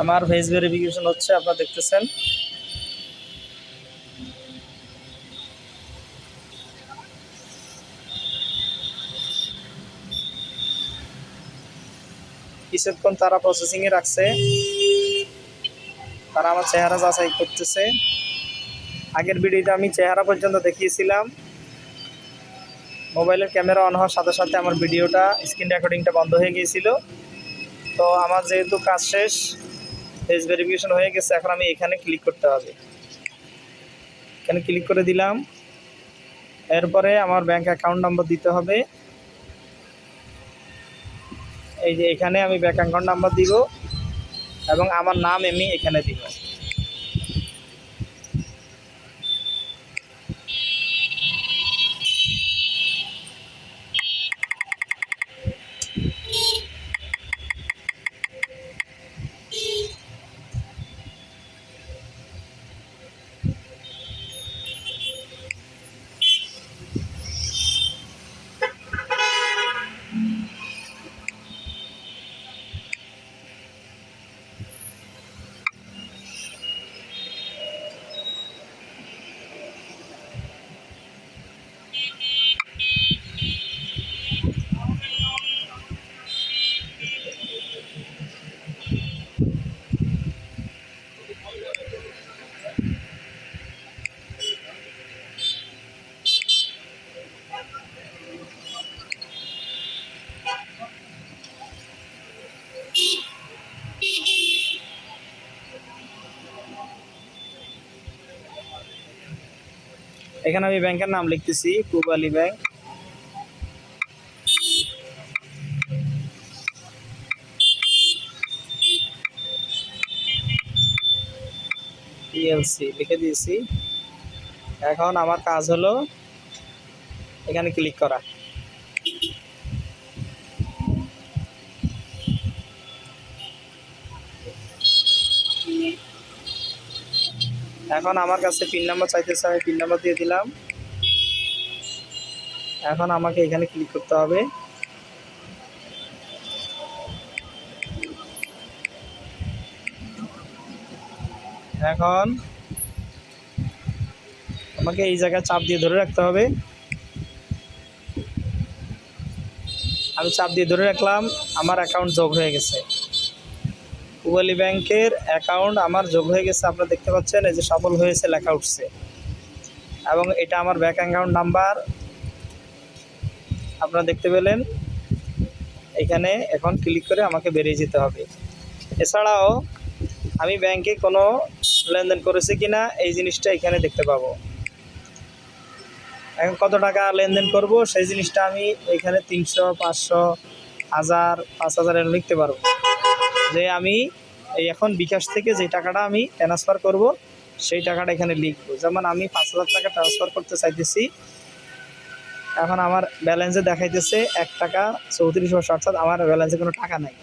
আমার face verification হচ্ছে, আপনারা দেখতেছেন। কিছুক্ষণ তারা প্রসেসিংয়ে রাখছে, তারা আমার চেহারা যাচাই করতেছে। আগের ভিডিওতে আমি চেহারা পর্যন্ত দেখিয়েছিলাম। মোবাইলের ক্যামেরা অন হওয়ার সাথে সাথে আমার ভিডিওটা স্ক্রিন রেকর্ডিংটা বন্ধ হয়ে গিয়েছিল। তো আমার যেহেতু কাজ শেষ, ফেস ভেরিফিকেশন হয়ে গেছে, এখন আমি এখানে ক্লিক করতে হবে। এখানে ক্লিক করে দিলাম। এরপরে আমার ব্যাংক অ্যাকাউন্ট নাম্বার দিতে হবে। এই যে এখানে আমি ব্যাংক অ্যাকাউন্ট নাম্বার দিব এবং আমার নাম আমি এখানে দিব। এখানে আমি ব্যাংকের নাম লিখতেছি, পূবালী ব্যাংক। পিএলসি লিখে দিয়েছি। এখন আমার কাজ হলো এখানে ক্লিক করা। এখন আমার কাছে পিন নাম্বার চাইতেছে, আমি পিন নাম্বার দিয়ে দিলাম। এখন আমাকে এখানে ক্লিক করতে হবে। এখন আমাকে এই জায়গায় চাপ দিয়ে ধরে রাখতে হবে। আমি চাপ দিয়ে ধরে রাখলাম, আমার অ্যাকাউন্ট যোগ হয়ে গেছে। পূবালী ব্যাংকের অ্যাকাউন্ট আমার যোগ হয়ে গেছে, আপনারা দেখতে পাচ্ছেন। এই যে সফল হয়েছে লেখা উঠছে এবং এটা আমার ব্যাংক অ্যাকাউন্ট নাম্বার আপনারা দেখতে পেলেন। এখানে এখন ক্লিক করে আমাকে বেরিয়ে যেতে হবে। এছাড়াও আমি ব্যাংকে কোনো লেনদেন করেছি কিনা এই জিনিসটা এখানে দেখতে পাবো। এখন কত টাকা লেনদেন করব সেই জিনিসটা আমি এখানে 300, 500, 1000, 5000 এর লিখতে পারবো। যে আমি এই এখন বিকাশ থেকে যে টাকাটা আমি ট্রান্সফার করব সেই টাকাটা এখানে লিখবো। যেমন আমি 5000 টাকা ট্রান্সফার করতে চাইতেছি। এখন আমার ব্যালেন্সে দেখাইতেছে 1 টাকা 34 পয়সা, অর্থাৎ আমার ব্যালেন্সে কোনো টাকা নাই।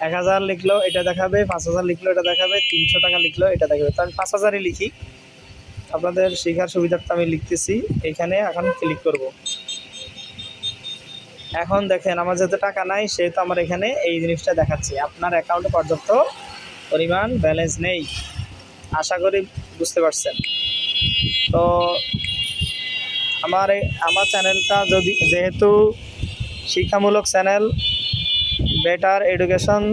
1000 লিখলেও এটা দেখাবে, 5000 লিখলেও এটা দেখাবে, 300 টাকা লিখলেও এটা দেখাবে। তো আমি 5000ই লিখি, আপনাদের শেখার সুবিধার্থে আমি লিখতেছি। এখানে এখন ক্লিক করব। এখন দেখেন আমার যেহেতু টাকা নাই সেহেতু আমার এখানে এই জিনিসটা দেখাচ্ছে, আপনার অ্যাকাউন্টে পর্যাপ্ত পরিমাণ ব্যালেন্স নেই। আশা করি বুঝতে পারছেন। তো আমার চ্যানেলটা যেহেতু শিক্ষামূলক channel, better education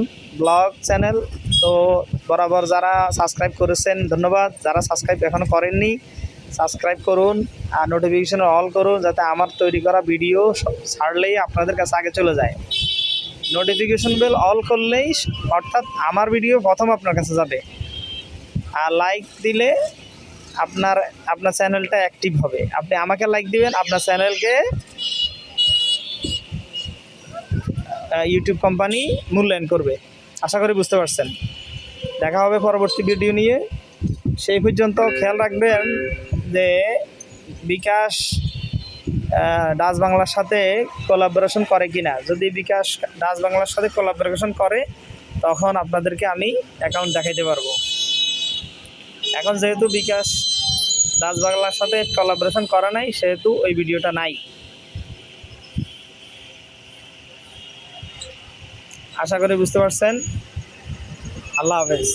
blog channel, তো বরাবর যারা সাবস্ক্রাইব করেছেন ধন্যবাদ। যারা সাবস্ক্রাইব এখনও করেননি সাবস্ক্রাইব করুন আর নোটিফিকেশন অল করুন, যাতে আমার তৈরি করা ভিডিও ছাড়লেই আপনাদের কাছে আগে চলে যায়। নোটিফিকেশন বেল অল করলেই অর্থাৎ আমার ভিডিও প্রথম আপনার কাছে যাবে। আর লাইক দিলে আপনার চ্যানেলটা অ্যাক্টিভ হবে। আপনি আমাকে লাইক দিবেন, আপনার চ্যানেলকে ইউটিউব কোম্পানি মূল্যায়ন করবে। আশা করি বুঝতে পারছেন। দেখা হবে পরবর্তী ভিডিও নিয়ে। সেই পর্যন্ত খেয়াল রাখবেন যে বিকাশ ডাচ বাংলার সাথে কোলাবোরেশন করে কিনা। যদি বিকাশ ডাচ বাংলার সাথে কোলাবোরেশন করে তখন আপনাদেরকে আমি অ্যাকাউন্ট দেখাইতে পারবো। এখন যেহেতু বিকাশ ডাচ বাংলার সাথে কোলাবোরেশন করা নাই সেহেতু ওই ভিডিওটা নাই। আশা করি বুঝতে পারছেন। আল্লাহ হাফেজ।